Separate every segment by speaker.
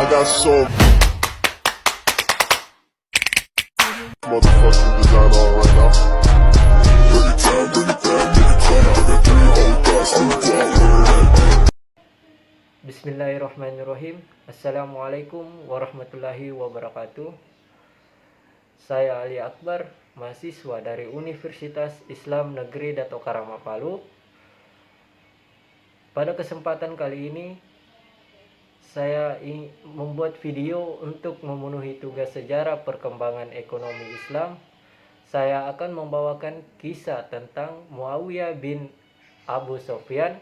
Speaker 1: I got some motherfucking design on right now. Bring it down, bring it down, make it clap. I got 3 whole thoughts to the block.
Speaker 2: Bismillahirrahmanirrahim. Assalamualaikum warahmatullahi wabarakatuh. Saya Ali Akbar, mahasiswa dari Universitas Islam Negeri Dato Karama Palu. Pada kesempatan kali ini saya ingin membuat video untuk memenuhi tugas sejarah perkembangan ekonomi Islam. Saya akan membawakan kisah tentang Muawiyah bin Abu Sufyan.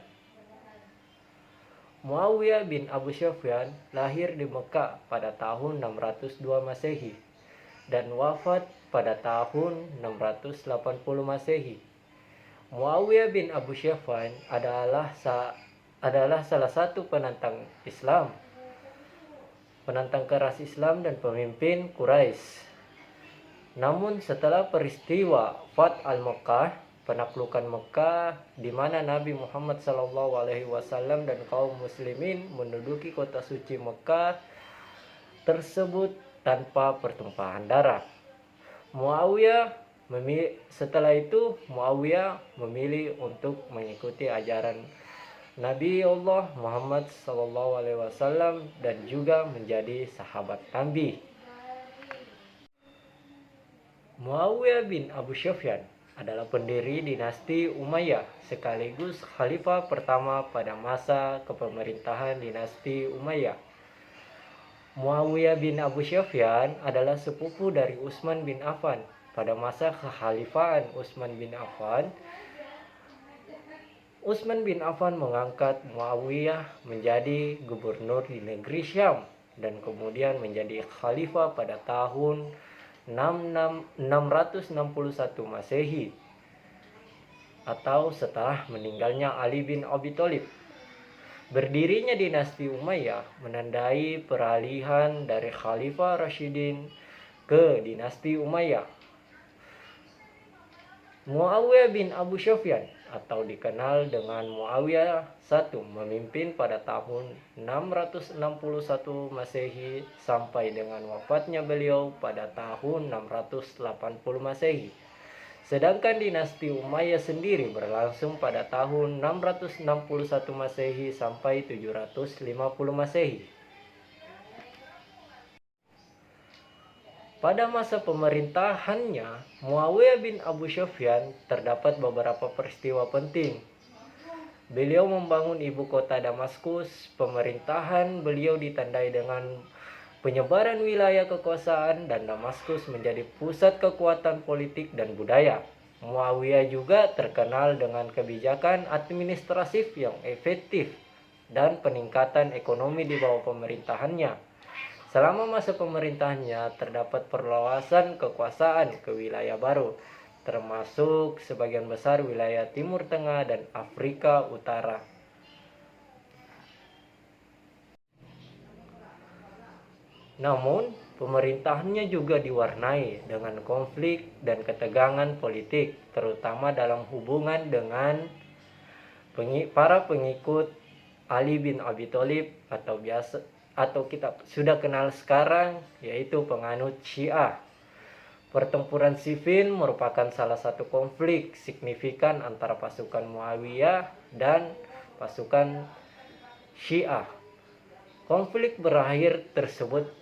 Speaker 2: Muawiyah bin Abu Sufyan lahir di Mekah pada tahun 602 Masehi dan wafat pada tahun 680 Masehi. Muawiyah bin Abu Sufyan adalah salah satu penantang Islam, penantang keras Islam dan pemimpin Quraisy. Namun setelah peristiwa Fath al-Makkah, penaklukan Mekah, di mana Nabi Muhammad SAW dan kaum muslimin menduduki kota suci Mekah tersebut tanpa pertumpahan darah. Setelah itu Muawiyah memilih untuk mengikuti ajaran Nabi Allah Muhammad SAW dan juga menjadi sahabat Nabi. Muawiyah bin Abu Sufyan adalah pendiri dinasti Umayyah sekaligus khalifah pertama pada masa kepemerintahan dinasti Umayyah. Muawiyah bin Abu Sufyan adalah sepupu dari Utsman bin Affan. Pada masa kekhalifahan Utsman bin Affan, Utsman bin Affan mengangkat Muawiyah menjadi gubernur di negeri Syam dan kemudian menjadi khalifah pada tahun 661 Masehi atau setelah meninggalnya Ali bin Abi Thalib. Berdirinya dinasti Umayyah menandai peralihan dari Khalifah Rasyidin ke dinasti Umayyah. Muawiyah bin Abu Sufyan atau dikenal dengan Muawiyah I memimpin pada tahun 661 Masehi sampai dengan wafatnya beliau pada tahun 680 Masehi. Sedangkan dinasti Umayyah sendiri berlangsung pada tahun 661 Masehi sampai 750 Masehi. Pada masa pemerintahannya, Muawiyah bin Abu Sufyan terdapat beberapa peristiwa penting. Beliau membangun ibu kota Damaskus. Pemerintahan beliau ditandai dengan penyebaran wilayah kekuasaan dan Damaskus menjadi pusat kekuatan politik dan budaya. Muawiyah juga terkenal dengan kebijakan administratif yang efektif dan peningkatan ekonomi di bawah pemerintahannya. Selama masa pemerintahannya terdapat perluasan kekuasaan ke wilayah baru, termasuk sebagian besar wilayah Timur Tengah dan Afrika Utara. Namun, pemerintahannya juga diwarnai dengan konflik dan ketegangan politik, terutama dalam hubungan dengan para pengikut Ali bin Abi Thalib atau kita sudah kenal sekarang, yaitu penganut Syiah. Pertempuran Siffin merupakan salah satu konflik signifikan antara pasukan Muawiyah dan pasukan Syiah. Konflik berakhir tersebut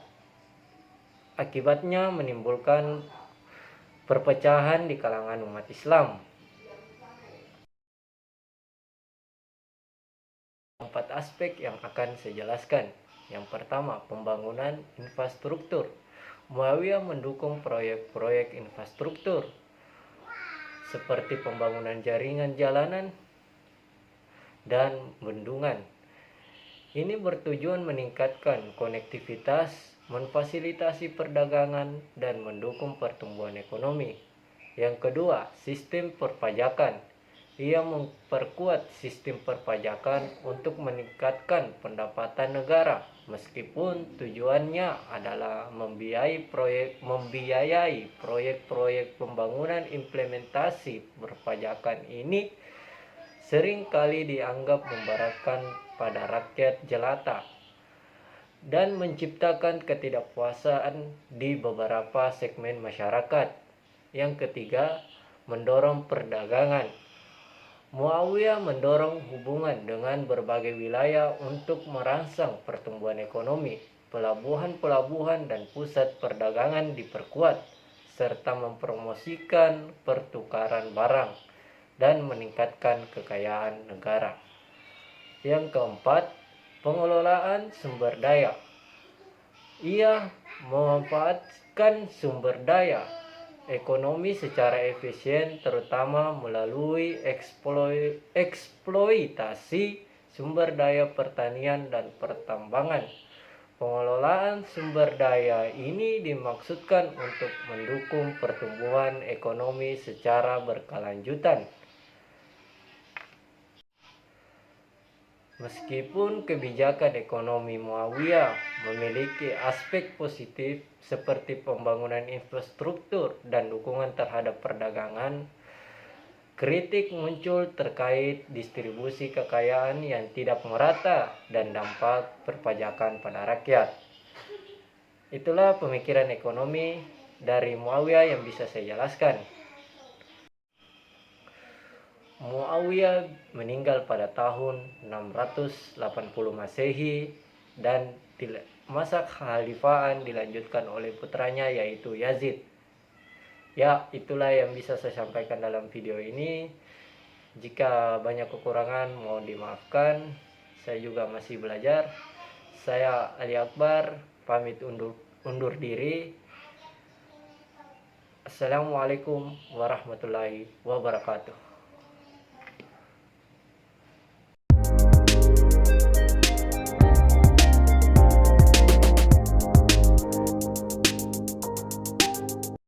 Speaker 2: akibatnya menimbulkan perpecahan di kalangan umat Islam. 4 aspek yang akan saya jelaskan. Yang pertama, pembangunan infrastruktur. Muawiyah mendukung proyek-proyek infrastruktur seperti pembangunan jaringan jalanan dan bendungan. Ini bertujuan meningkatkan konektivitas, memfasilitasi perdagangan, dan mendukung pertumbuhan ekonomi. Yang kedua, sistem perpajakan. Ia memperkuat sistem perpajakan untuk meningkatkan pendapatan negara, meskipun tujuannya adalah membiayai proyek-proyek pembangunan. Implementasi perpajakan ini sering kali dianggap memberatkan pada rakyat jelata. dan menciptakan ketidakpuasan di beberapa segmen masyarakat. Yang ketiga, mendorong perdagangan. Muawiyah mendorong hubungan dengan berbagai wilayah untuk merangsang pertumbuhan ekonomi. Pelabuhan-pelabuhan dan pusat perdagangan diperkuat, serta mempromosikan pertukaran barang dan meningkatkan kekayaan negara. Yang keempat, pengelolaan sumber daya. Ia memanfaatkan sumber daya ekonomi secara efisien, terutama melalui eksploitasi sumber daya pertanian dan pertambangan. Pengelolaan sumber daya ini dimaksudkan untuk mendukung pertumbuhan ekonomi secara berkelanjutan. Meskipun kebijakan ekonomi Muawiyah memiliki aspek positif seperti pembangunan infrastruktur dan dukungan terhadap perdagangan, kritik muncul terkait distribusi kekayaan yang tidak merata dan dampak perpajakan pada rakyat. Itulah pemikiran ekonomi dari Muawiyah yang bisa saya jelaskan. Muawiyah meninggal pada tahun 680 Masehi dan masa kekhalifahan dilanjutkan oleh putranya yaitu Yazid. Ya, itulah yang bisa saya sampaikan dalam video ini. Jika banyak kekurangan mohon dimaafkan. Saya juga masih belajar. Saya Ali Akbar, pamit undur diri. Assalamualaikum warahmatullahi wabarakatuh.